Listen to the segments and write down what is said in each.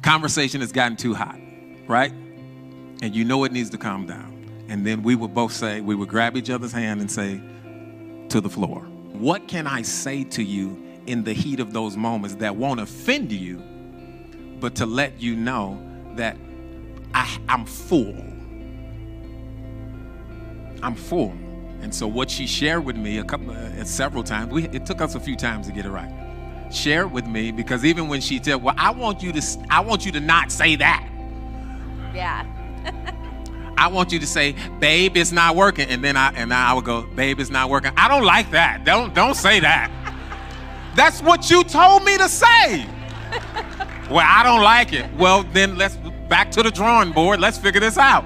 conversation has gotten too hot, right? And you know it needs to calm down. And then we would both say, we would grab each other's hand and say, to the floor. What can I say to you in the heat of those moments that won't offend you, but to let you know that I'm full? I'm full. And so what she shared with me several times, it took us a few times to get it right. Share it with me, because even when she said, well, I want you to not say that. Yeah. I want you to say, babe, it's not working. And then I would go, babe, it's not working. I don't like that. Don't say that. That's what you told me to say. Well, I don't like it. Well, then let's back to the drawing board. Let's figure this out.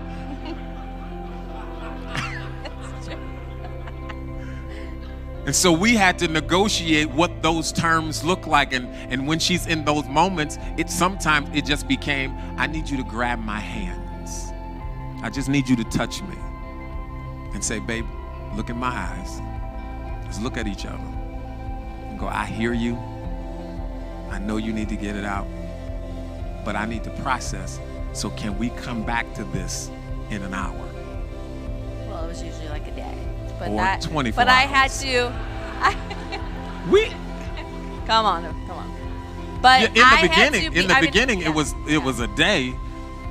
And so we had to negotiate what those terms look like. And when she's in those moments, sometimes it just became, I need you to grab my hands. I just need you to touch me and say, babe, look in my eyes. Let's look at each other and go, I hear you. I know you need to get it out, but I need to process. So can we come back to this in an hour? Well, it was usually like a day. But or 24 But hours. I had to. Come on. But in the beginning, it was a day.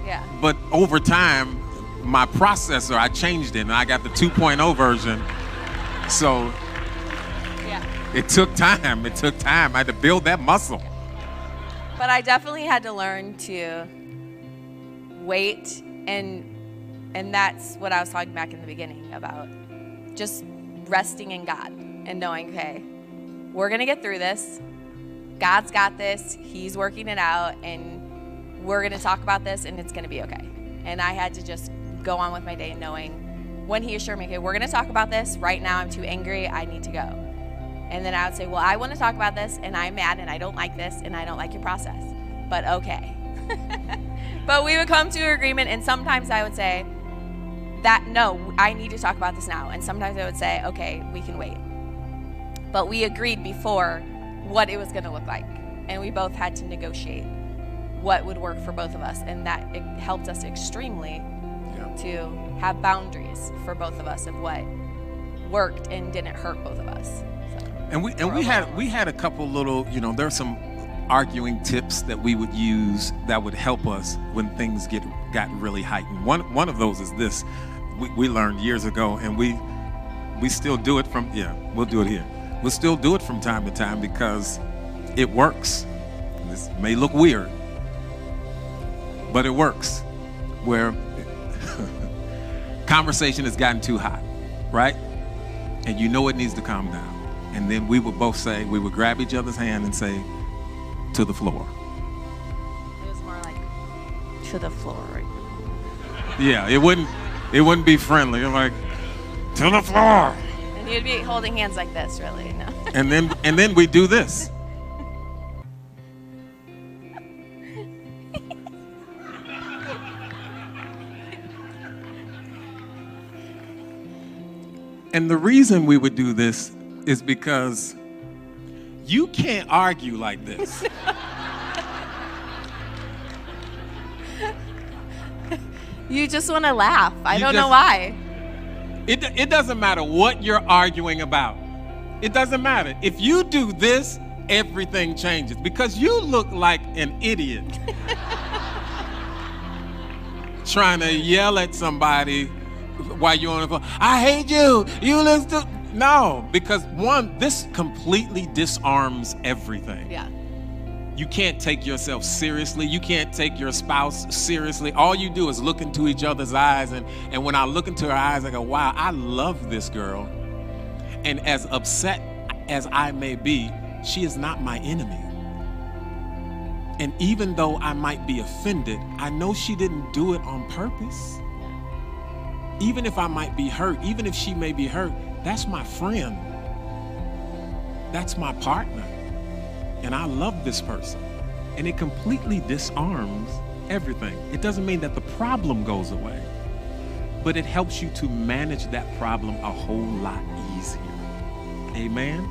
Yeah. But over time, my processor, I changed it, and I got the 2.0 version. So yeah, it took time. I had to build that muscle. But I definitely had to learn to wait, and that's what I was talking back in the beginning about. Just resting in God and knowing, okay, we're going to get through this. God's got this. He's working it out, and we're going to talk about this, and it's going to be okay. And I had to just go on with my day knowing when he assured me, okay, we're going to talk about this. Right now I'm too angry. I need to go. And then I would say, well, I want to talk about this, and I'm mad, and I don't like this, and I don't like your process. But okay. But we would come to an agreement, and sometimes I would say, no, I need to talk about this now. And sometimes I would say, okay, we can wait. But we agreed before what it was going to look like. And we both had to negotiate what would work for both of us. And that it helped us extremely to have boundaries for both of us of what worked and didn't hurt both of us. So, and we had a couple little, there's some arguing tips that we would use that would help us when things got really heightened. One of those is this. We learned years ago, and we still do it we'll do it here. We'll still do it from time to time because it works. This may look weird, but it works. Where conversation has gotten too hot, right? And you know it needs to calm down. And then we would both say, we would grab each other's hand and say, to the floor. It was more like to the floor, right? Yeah, it wouldn't be friendly. You're like, to the floor. And you'd be holding hands like this, really, no. And then we do this. And the reason we would do this is because you can't argue like this. You just want to laugh. I don't know why. It doesn't matter what you're arguing about. It doesn't matter. If you do this, everything changes because you look like an idiot trying to yell at somebody while you're on the phone. I hate you. You listen to... No, because this completely disarms everything. Yeah. You can't take yourself seriously. You can't take your spouse seriously. All you do is look into each other's eyes. And when I look into her eyes, I go, wow, I love this girl. And as upset as I may be, she is not my enemy. And even though I might be offended, I know she didn't do it on purpose. Even if I might be hurt, even if she may be hurt, that's my friend. That's my partner. And I love this person. And it completely disarms everything. It doesn't mean that the problem goes away, but it helps you to manage that problem a whole lot easier. Amen?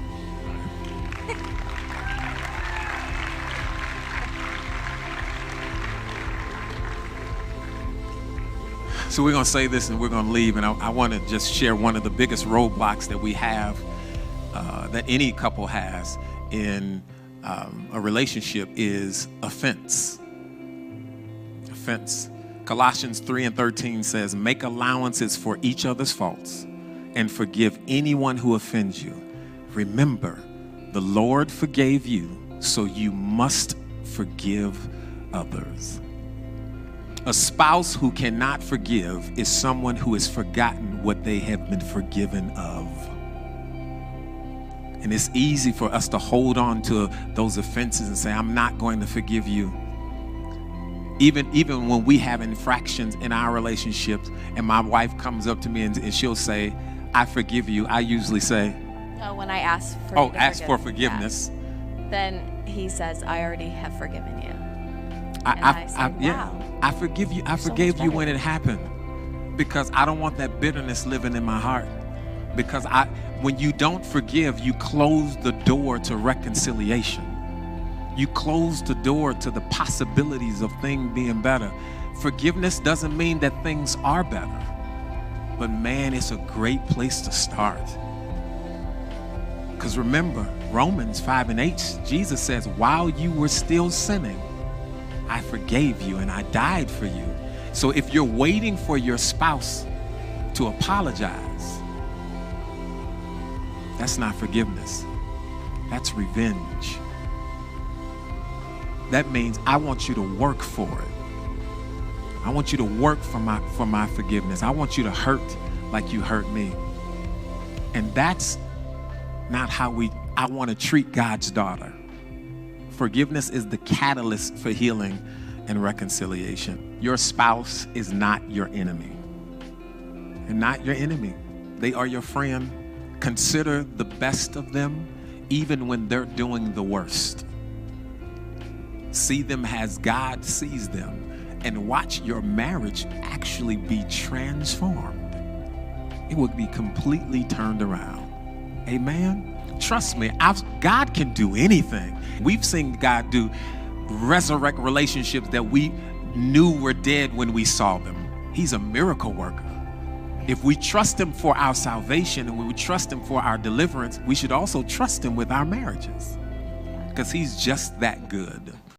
So we're going to say this and we're going to leave. And I want to just share one of the biggest roadblocks that we have, that any couple has in a relationship, is offense. Offense. Colossians 3:13 says, make allowances for each other's faults and forgive anyone who offends you. Remember, the Lord forgave you, so you must forgive others. A spouse who cannot forgive is someone who has forgotten what they have been forgiven of. And it's easy for us to hold on to those offenses and say, I'm not going to forgive you. Even when we have infractions in our relationships and my wife comes up to me and she'll say, I forgive you, I usually say, no, when I ask for forgiveness. Yeah. Then he says, I already have forgiven you. I forgive you. I forgave you when it happened, because I don't want that bitterness living in my heart. Because when you don't forgive, you close the door to reconciliation. You close the door to the possibilities of things being better. Forgiveness doesn't mean that things are better, but man, it's a great place to start. Because remember, Romans 5:8, Jesus says, while you were still sinning, I forgave you and I died for you. So if you're waiting for your spouse to apologize, that's not forgiveness. That's revenge. That means I want you to work for it. I want you to work for my forgiveness. I want you to hurt like you hurt me. And that's not how I want to treat God's daughter. Forgiveness is the catalyst for healing and reconciliation. Your spouse is not your enemy. They're not your enemy. They are your friend. Consider the best of them, even when they're doing the worst. See them as God sees them, and watch your marriage actually be transformed. It will be completely turned around. Amen? Trust me, God can do anything. We've seen God resurrect relationships that we knew were dead when we saw them. He's a miracle worker. If we trust him for our salvation and we trust him for our deliverance, we should also trust him with our marriages, because he's just that good.